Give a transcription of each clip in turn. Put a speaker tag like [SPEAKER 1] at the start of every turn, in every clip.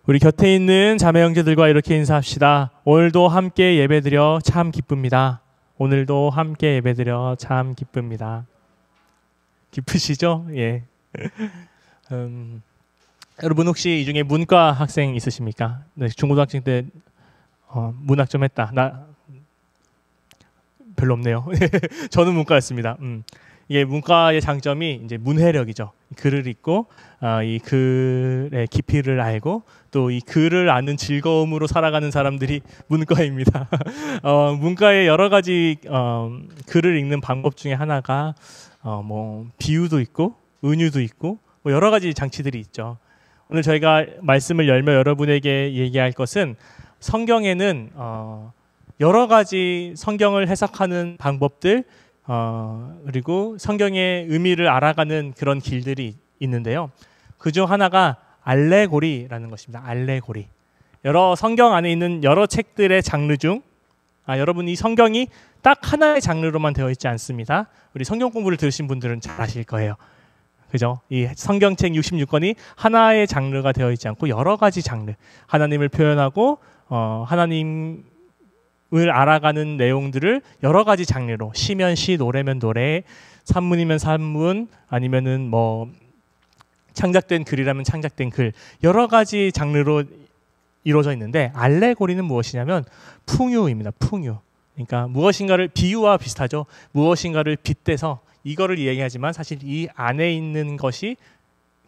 [SPEAKER 1] 우리 곁에 있는 자매 형제들과 이렇게 인사합시다. 오늘도 함께 예배드려 참 기쁩니다. 오늘도 함께 예배드려 참 기쁩니다. 기쁘시죠? 예. 여러분 혹시 이 중에 문과 학생 있으십니까? 네, 중고등학생 때 문학 좀 했다. 나 별로 없네요. 저는 문과였습니다. 이게 문과의 장점이 이제 문해력이죠. 글을 읽고 이 글의 깊이를 알고 또 이 글을 아는 즐거움으로 살아가는 사람들이 문과입니다. 문과의 여러 가지 글을 읽는 방법 중에 하나가 뭐 비유도 있고 은유도 있고 뭐 여러 가지 장치들이 있죠. 오늘 저희가 말씀을 열며 여러분에게 얘기할 것은 성경에는 여러 가지 성경을 해석하는 방법들 그리고 성경의 의미를 알아가는 그런 길들이 있는데요. 그중 하나가 알레고리라는 것입니다. 알레고리. 여러 성경 안에 있는 여러 책들의 장르 중 여러분 이 성경이 딱 하나의 장르로만 되어 있지 않습니다. 우리 성경 공부를 들으신 분들은 잘 아실 거예요. 그죠? 이 성경책 66권이 하나의 장르가 되어 있지 않고 여러 가지 장르, 하나님을 표현하고 하나님을 알아가는 내용들을 여러 가지 장르로 시면 시, 노래면 노래, 산문이면 산문, 아니면은 뭐 창작된 글이라면 창작된 글, 여러 가지 장르로 이루어져 있는데 알레고리는 무엇이냐면 풍유입니다. 풍유. 그러니까 무엇인가를 비유와 비슷하죠. 무엇인가를 빗대서 이거를 이야기하지만 사실 이 안에 있는 것이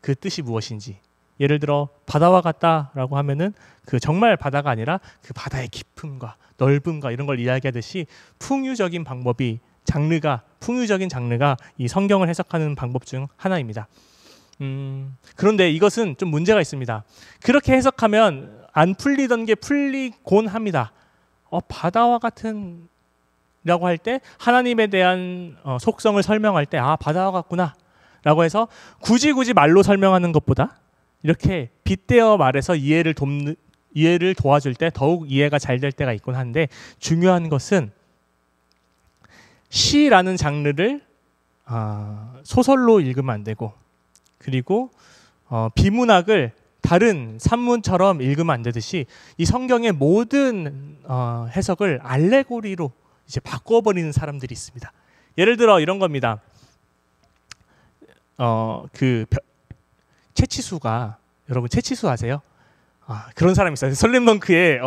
[SPEAKER 1] 그 뜻이 무엇인지. 예를 들어 바다와 같다라고 하면은 그 정말 바다가 아니라 그 바다의 깊음과 넓음과 이런 걸 이야기하듯이 풍유적인 장르가 이 성경을 해석하는 방법 중 하나입니다. 그런데 이것은 좀 문제가 있습니다. 그렇게 해석하면 안 풀리던 게 풀리곤 합니다. 바다와 같은 라고 할 때 하나님에 대한 속성을 설명할 때 바다와 같구나 라고 해서 굳이 말로 설명하는 것보다 이렇게 빗대어 말해서 이해를 도와줄 때 더욱 이해가 잘 될 때가 있곤 한데 중요한 것은 시라는 장르를 소설로 읽으면 안 되고 그리고 비문학을 다른 산문처럼 읽으면 안 되듯이 이 성경의 모든 해석을 알레고리로 이제 바꿔버리는 사람들이 있습니다. 예를 들어 이런 겁니다. 채치수가 여러분 채치수 아세요? 그런 사람이 있어요. 슬램덩크에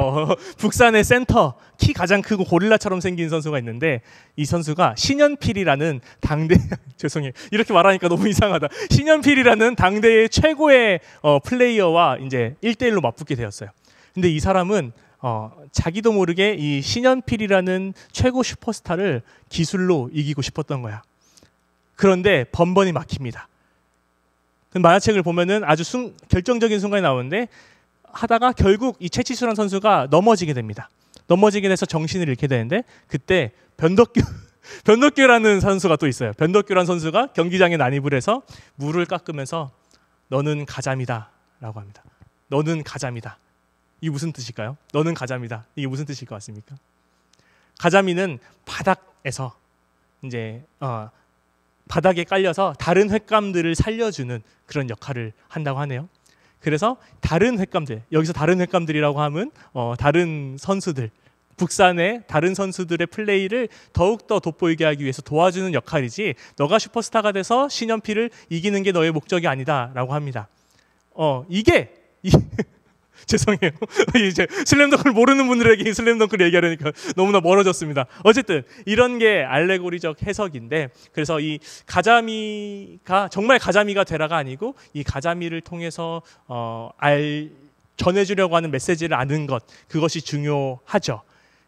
[SPEAKER 1] 북산의 센터 키 가장 크고 고릴라처럼 생긴 선수가 있는데 이 선수가 신현필이라는 당대 죄송해요. 이렇게 말하니까 너무 이상하다. 신현필이라는 당대의 최고의 플레이어와 이제 1대1로 맞붙게 되었어요. 근데 이 사람은 자기도 모르게 이 신현필이라는 최고 슈퍼스타를 기술로 이기고 싶었던 거야. 그런데 번번이 막힙니다. 만화책을 보면은 아주 결정적인 순간이 나오는데 하다가 결국 이 채치수란 선수가 넘어지게 됩니다. 넘어지게 돼서 정신을 잃게 되는데 그때 변덕규라는 선수가 또 있어요. 변덕규라는 선수가 경기장에 난입을 해서 물을 깎으면서 너는 가자미다 라고 합니다. 너는 가자미다. 이게 무슨 뜻일까요? 너는 가자미다. 이게 무슨 뜻일 것 같습니까? 가자미는 바닥에서 이제 바닥에 깔려서 다른 횟감들을 살려주는 그런 역할을 한다고 하네요. 그래서 다른 횟감들, 여기서 다른 횟감들이라고 하면 다른 선수들, 북산의 다른 선수들의 플레이를 더욱더 돋보이게 하기 위해서 도와주는 역할이지 너가 슈퍼스타가 돼서 신현필을 이기는 게 너의 목적이 아니다라고 합니다. 이게 죄송해요. 이제 슬램덩크를 모르는 분들에게 슬램덩크를 얘기하려니까 너무나 멀어졌습니다. 어쨌든 이런 게 알레고리적 해석인데 그래서 이 가자미가 정말 가자미가 되라가 아니고 이 가자미를 통해서 전해주려고 하는 메시지를 아는 것 그것이 중요하죠.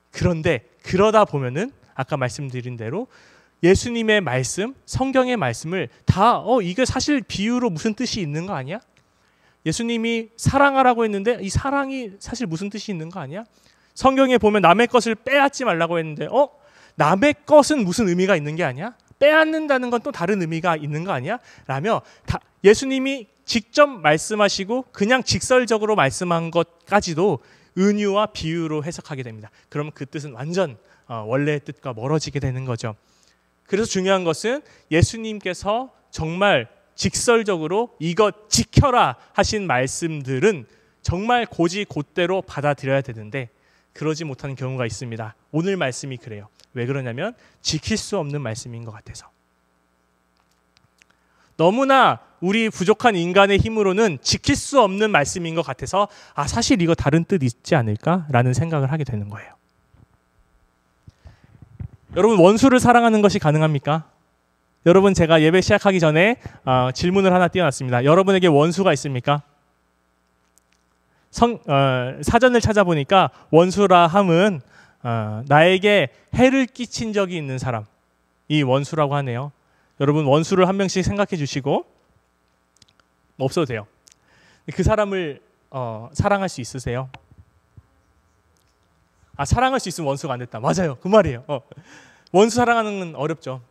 [SPEAKER 1] 그런데 그러다 보면은 아까 말씀드린 대로 예수님의 말씀, 성경의 말씀을 다 이게 사실 비유로 무슨 뜻이 있는 거 아니야? 예수님이 사랑하라고 했는데 이 사랑이 사실 무슨 뜻이 있는 거 아니야? 성경에 보면 남의 것을 빼앗지 말라고 했는데 남의 것은 무슨 의미가 있는 게 아니야? 빼앗는다는 건 또 다른 의미가 있는 거 아니야? 라며 예수님이 직접 말씀하시고 그냥 직설적으로 말씀한 것까지도 은유와 비유로 해석하게 됩니다. 그러면 그 뜻은 완전 원래의 뜻과 멀어지게 되는 거죠. 그래서 중요한 것은 예수님께서 정말 직설적으로 이것 지켜라 하신 말씀들은 정말 곧대로 받아들여야 되는데 그러지 못하는 경우가 있습니다. 오늘 말씀이 그래요. 왜 그러냐면 지킬 수 없는 말씀인 것 같아서. 너무나 우리 부족한 인간의 힘으로는 지킬 수 없는 말씀인 것 같아서 사실 이거 다른 뜻 있지 않을까라는 생각을 하게 되는 거예요. 여러분, 원수를 사랑하는 것이 가능합니까? 여러분, 제가 예배 시작하기 전에 질문을 하나 띄워놨습니다. 여러분에게 원수가 있습니까? 사전을 찾아보니까 원수라 함은 나에게 해를 끼친 적이 있는 사람, 이 원수라고 하네요. 여러분, 원수를 한 명씩 생각해 주시고 없어도 돼요. 그 사람을 사랑할 수 있으세요? 사랑할 수 있으면 원수가 안 됐다. 맞아요. 그 말이에요. 원수 사랑하는 건 어렵죠.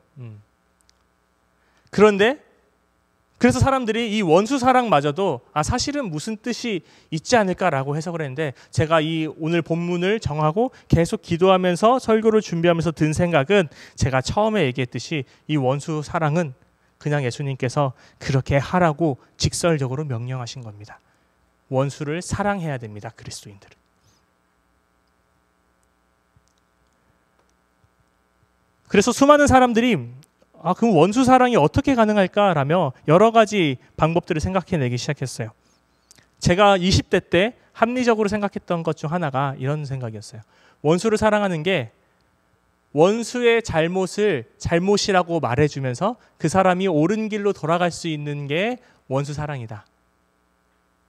[SPEAKER 1] 그런데 그래서 사람들이 이 원수 사랑마저도 사실은 무슨 뜻이 있지 않을까라고 해석을 했는데, 제가 이 오늘 본문을 정하고 계속 기도하면서 설교를 준비하면서 든 생각은, 제가 처음에 얘기했듯이 이 원수 사랑은 그냥 예수님께서 그렇게 하라고 직설적으로 명령하신 겁니다. 원수를 사랑해야 됩니다, 그리스도인들은. 그래서 수많은 사람들이 그럼 원수 사랑이 어떻게 가능할까라며 여러 가지 방법들을 생각해내기 시작했어요. 제가 20대 때 합리적으로 생각했던 것 중 하나가 이런 생각이었어요. 원수를 사랑하는 게 원수의 잘못을 잘못이라고 말해주면서 그 사람이 옳은 길로 돌아갈 수 있는 게 원수 사랑이다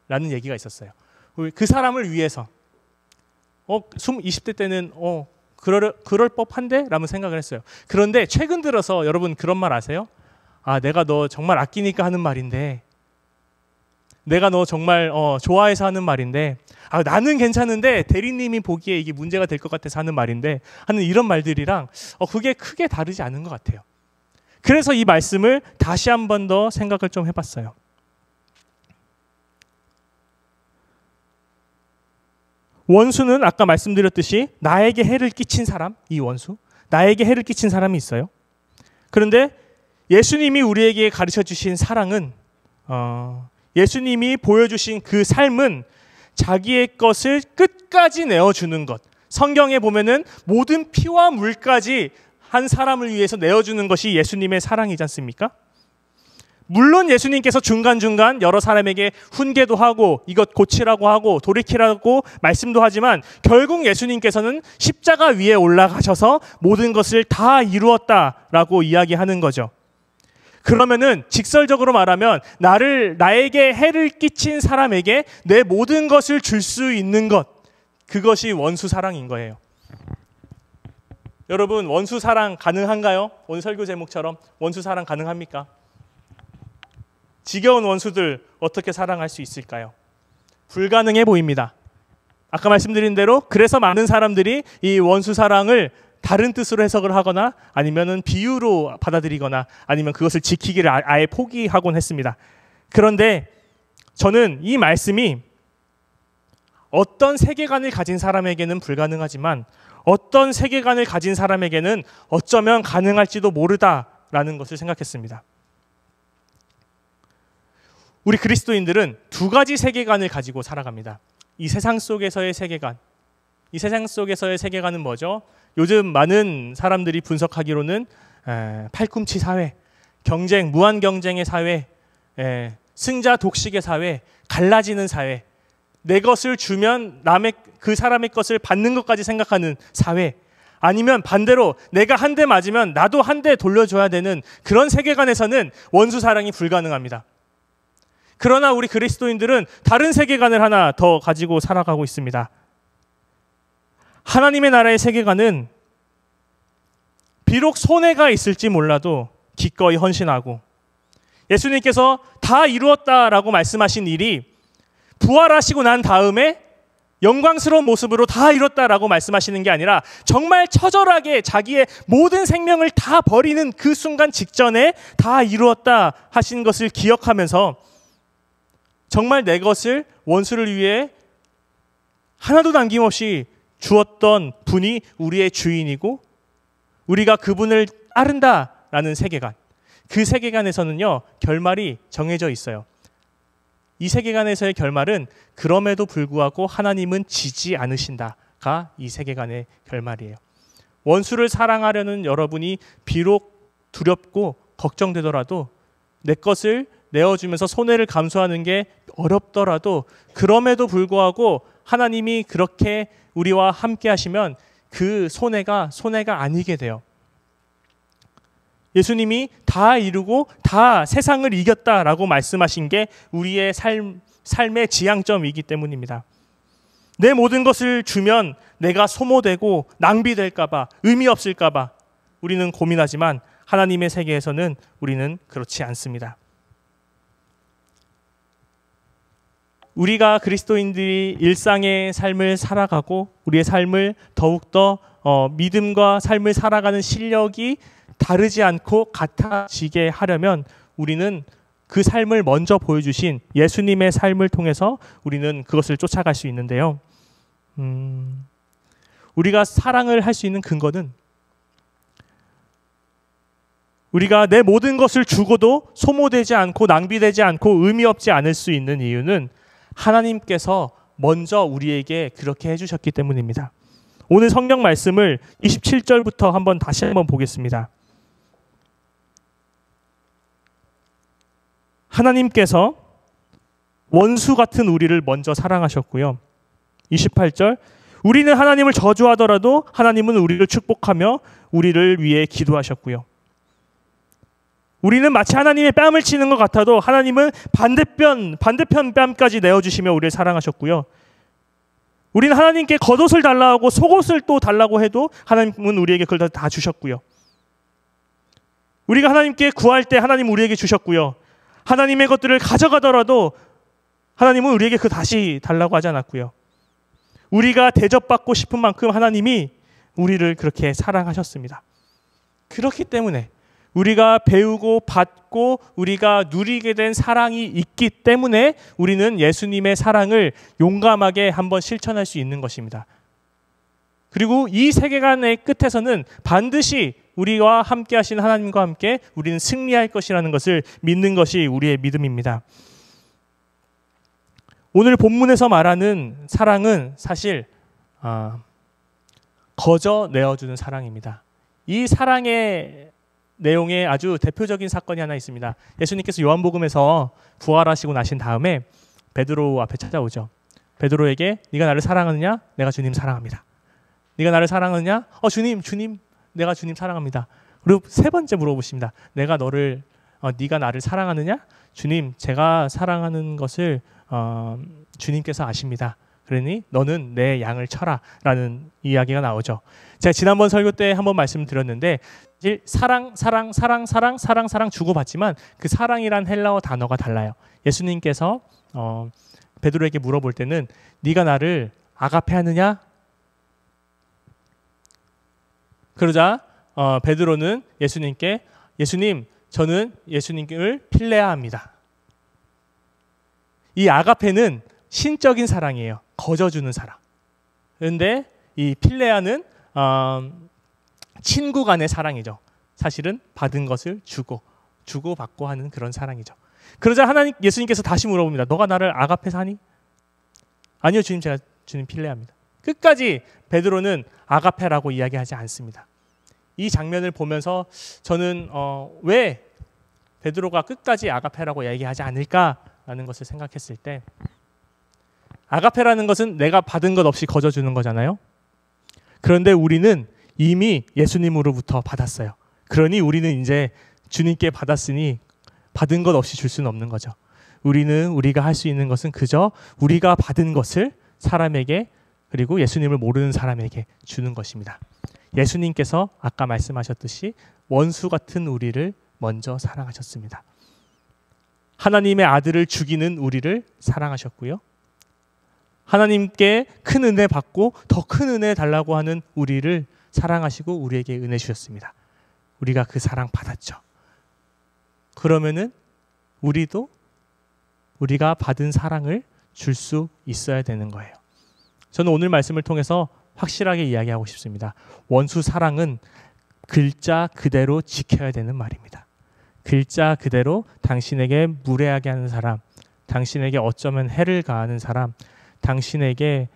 [SPEAKER 1] 라는 얘기가 있었어요. 그 사람을 위해서 20대 때는 그럴 법한데? 라는 생각을 했어요. 그런데 최근 들어서 여러분 그런 말 아세요? 내가 너 정말 아끼니까 하는 말인데, 내가 너 정말 좋아해서 하는 말인데, 나는 괜찮은데 대리님이 보기에 이게 문제가 될 것 같아서 하는 말인데 하는 이런 말들이랑 그게 크게 다르지 않은 것 같아요. 그래서 이 말씀을 다시 한 번 더 생각을 좀 해봤어요. 원수는 아까 말씀드렸듯이 나에게 해를 끼친 사람, 이 원수, 나에게 해를 끼친 사람이 있어요. 그런데 예수님이 우리에게 가르쳐 주신 사랑은, 예수님이 보여주신 그 삶은 자기의 것을 끝까지 내어주는 것. 성경에 보면은 모든 피와 물까지 한 사람을 위해서 내어주는 것이 예수님의 사랑이지 않습니까? 물론 예수님께서 중간중간 여러 사람에게 훈계도 하고 이것 고치라고 하고 돌이키라고 말씀도 하지만, 결국 예수님께서는 십자가 위에 올라가셔서 모든 것을 다 이루었다라고 이야기하는 거죠. 그러면은 직설적으로 말하면 나에게 해를 끼친 사람에게 내 모든 것을 줄 수 있는 것, 그것이 원수 사랑인 거예요. 여러분, 원수 사랑 가능한가요? 오늘 설교 제목처럼 원수 사랑 가능합니까? 지겨운 원수들 어떻게 사랑할 수 있을까요? 불가능해 보입니다. 아까 말씀드린 대로 그래서 많은 사람들이 이 원수 사랑을 다른 뜻으로 해석을 하거나 아니면은 비유로 받아들이거나 아니면 그것을 지키기를 아예 포기하곤 했습니다. 그런데 저는 이 말씀이 어떤 세계관을 가진 사람에게는 불가능하지만 어떤 세계관을 가진 사람에게는 어쩌면 가능할지도 모르다라는 것을 생각했습니다. 우리 그리스도인들은 두 가지 세계관을 가지고 살아갑니다. 이 세상 속에서의 세계관. 이 세상 속에서의 세계관은 뭐죠? 요즘 많은 사람들이 분석하기로는 팔꿈치 사회, 경쟁, 무한 경쟁의 사회, 승자 독식의 사회, 갈라지는 사회, 내 것을 주면 그 사람의 것을 받는 것까지 생각하는 사회, 아니면 반대로 내가 한 대 맞으면 나도 한 대 돌려줘야 되는 그런 세계관에서는 원수 사랑이 불가능합니다. 그러나 우리 그리스도인들은 다른 세계관을 하나 더 가지고 살아가고 있습니다. 하나님의 나라의 세계관은 비록 손해가 있을지 몰라도 기꺼이 헌신하고, 예수님께서 다 이루었다라고 말씀하신 일이 부활하시고 난 다음에 영광스러운 모습으로 다 이뤘다라고 말씀하시는 게 아니라 정말 처절하게 자기의 모든 생명을 다 버리는 그 순간 직전에 다 이루었다 하신 것을 기억하면서 정말 내 것을 원수를 위해 하나도 남김없이 주었던 분이 우리의 주인이고 우리가 그분을 따른다라는 세계관, 그 세계관에서는요 결말이 정해져 있어요. 이 세계관에서의 결말은 그럼에도 불구하고 하나님은 지지 않으신다가 이 세계관의 결말이에요. 원수를 사랑하려는 여러분이 비록 두렵고 걱정되더라도 내 것을 내어주면서 손해를 감수하는 게 어렵더라도 그럼에도 불구하고 하나님이 그렇게 우리와 함께 하시면 그 손해가 아니게 돼요. 예수님이 다 이루고 다 세상을 이겼다라고 말씀하신 게 우리의 삶의 지향점이기 때문입니다. 내 모든 것을 주면 내가 소모되고 낭비될까 봐, 의미 없을까 봐 우리는 고민하지만 하나님의 세계에서는 우리는 그렇지 않습니다. 우리가 그리스도인들이 일상의 삶을 살아가고 우리의 삶을 더욱더 믿음과 삶을 살아가는 실력이 다르지 않고 같아지게 하려면 우리는 그 삶을 먼저 보여주신 예수님의 삶을 통해서 우리는 그것을 쫓아갈 수 있는데요. 우리가 사랑을 할 수 있는 근거는 우리가 내 모든 것을 주고도 소모되지 않고 낭비되지 않고 의미 없지 않을 수 있는 이유는 하나님께서 먼저 우리에게 그렇게 해주셨기 때문입니다. 오늘 성경 말씀을 27절부터 다시 한번 보겠습니다. 하나님께서 원수 같은 우리를 먼저 사랑하셨고요. 28절, 우리는 하나님을 저주하더라도 하나님은 우리를 축복하며 우리를 위해 기도하셨고요. 우리는 마치 하나님의 뺨을 치는 것 같아도 하나님은 반대편 뺨까지 내어주시며 우리를 사랑하셨고요. 우리는 하나님께 겉옷을 달라고 하고 속옷을 또 달라고 해도 하나님은 우리에게 그걸 다 주셨고요. 우리가 하나님께 구할 때 하나님은 우리에게 주셨고요. 하나님의 것들을 가져가더라도 하나님은 우리에게 그 다시 달라고 하지 않았고요. 우리가 대접받고 싶은 만큼 하나님이 우리를 그렇게 사랑하셨습니다. 그렇기 때문에 우리가 배우고 받고 우리가 누리게 된 사랑이 있기 때문에 우리는 예수님의 사랑을 용감하게 한번 실천할 수 있는 것입니다. 그리고 이 세계관의 끝에서는 반드시 우리와 함께 하신 하나님과 함께 우리는 승리할 것이라는 것을 믿는 것이 우리의 믿음입니다. 오늘 본문에서 말하는 사랑은 사실 거저 내어주는 사랑입니다. 이 사랑의 내용에 아주 대표적인 사건이 하나 있습니다. 예수님께서 요한복음에서 부활하시고 나신 다음에 베드로 앞에 찾아오죠. 베드로에게 네가 나를 사랑하느냐? 내가 주님 사랑합니다. 네가 나를 사랑하느냐? 주님 내가 주님 사랑합니다. 그리고 세 번째 물어보십니다. 네가 나를 사랑하느냐? 주님 제가 사랑하는 것을 주님께서 아십니다. 그러니 너는 내 양을 쳐라 라는 이야기가 나오죠. 제가 지난번 설교 때 한번 말씀드렸는데 사랑 주고받지만 그 사랑이란 헬라어 단어가 달라요. 예수님께서 베드로에게 물어볼 때는 네가 나를 아가페 하느냐? 그러자 베드로는 예수님께 예수님 저는 예수님을 필레아합니다. 이 아가페는 신적인 사랑이에요. 거저주는 사랑. 그런데 이 필레아는 친구 간의 사랑이죠. 사실은 받은 것을 주고받고 하는 그런 사랑이죠. 그러자 예수님께서 다시 물어봅니다. 너가 나를 아가페 사니? 아니요 주님 제가 주님 필레아입니다. 끝까지 베드로는 아가페라고 이야기하지 않습니다. 이 장면을 보면서 저는 왜 베드로가 끝까지 아가페라고 얘기하지 않을까라는 것을 생각했을 때 아가페라는 것은 내가 받은 것 없이 거저주는 거잖아요. 그런데 우리는 이미 예수님으로부터 받았어요. 그러니 우리는 이제 주님께 받았으니 받은 것 없이 줄 수는 없는 거죠. 우리가 할 수 있는 것은 그저 우리가 받은 것을 사람에게 그리고 예수님을 모르는 사람에게 주는 것입니다. 예수님께서 아까 말씀하셨듯이 원수 같은 우리를 먼저 사랑하셨습니다. 하나님의 아들을 죽이는 우리를 사랑하셨고요. 하나님께 큰 은혜 받고 더 큰 은혜 달라고 하는 우리를 사랑하시고 우리에게 은혜 주셨습니다. 우리가 그 사랑 받았죠. 그러면은 우리도 우리가 받은 사랑을 줄 수 있어야 되는 거예요. 저는 오늘 말씀을 통해서 확실하게 이야기하고 싶습니다. 원수 사랑은 글자 그대로 지켜야 되는 말입니다. 글자 그대로 당신에게 무례하게 하는 사람, 당신에게 어쩌면 해를 가하는 사람, 당신에게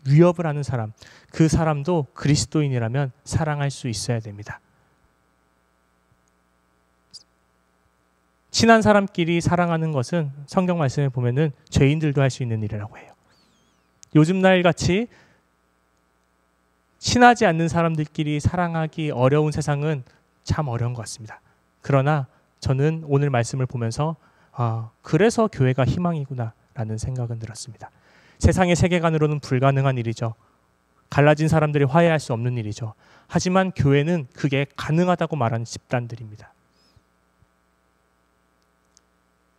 [SPEAKER 1] 위협을 하는 사람, 그 사람도 그리스도인이라면 사랑할 수 있어야 됩니다. 친한 사람끼리 사랑하는 것은 성경 말씀에 보면은 죄인들도 할 수 있는 일이라고 해요. 요즘 날 같이 친하지 않는 사람들끼리 사랑하기 어려운 세상은 참 어려운 것 같습니다. 그러나 저는 오늘 말씀을 보면서 그래서 교회가 희망이구나 라는 생각은 들었습니다. 세상의 세계관으로는 불가능한 일이죠. 갈라진 사람들이 화해할 수 없는 일이죠. 하지만 교회는 그게 가능하다고 말하는 집단들입니다.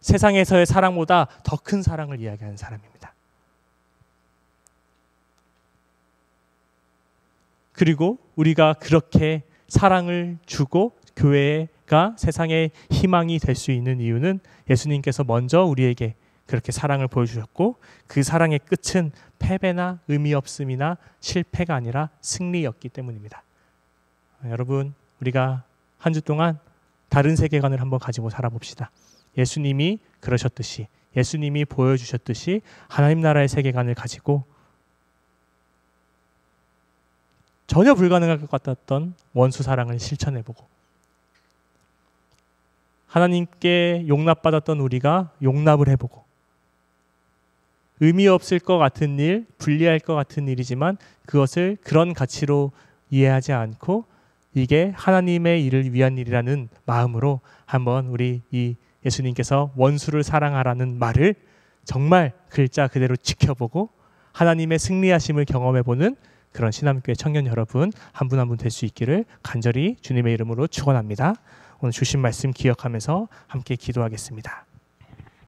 [SPEAKER 1] 세상에서의 사랑보다 더 큰 사랑을 이야기하는 사람입니다. 그리고 우리가 그렇게 사랑을 주고 교회가 세상의 희망이 될 수 있는 이유는 예수님께서 먼저 우리에게 그렇게 사랑을 보여주셨고 그 사랑의 끝은 패배나 의미 없음이나 실패가 아니라 승리였기 때문입니다. 여러분, 우리가 한 주 동안 다른 세계관을 한번 가지고 살아봅시다. 예수님이 그러셨듯이, 예수님이 보여주셨듯이 하나님 나라의 세계관을 가지고 전혀 불가능할 것 같았던 원수 사랑을 실천해보고 하나님께 용납받았던 우리가 용납을 해보고 의미 없을 것 같은 일, 불리할 것 같은 일이지만 그것을 그런 가치로 이해하지 않고 이게 하나님의 일을 위한 일이라는 마음으로 한번 우리 이 예수님께서 원수를 사랑하라는 말을 정말 글자 그대로 지켜보고 하나님의 승리하심을 경험해보는 그런 신함교회 청년 여러분 한 분 한 분 될 수 있기를 간절히 주님의 이름으로 축원합니다. 오늘 주신 말씀 기억하면서 함께 기도하겠습니다.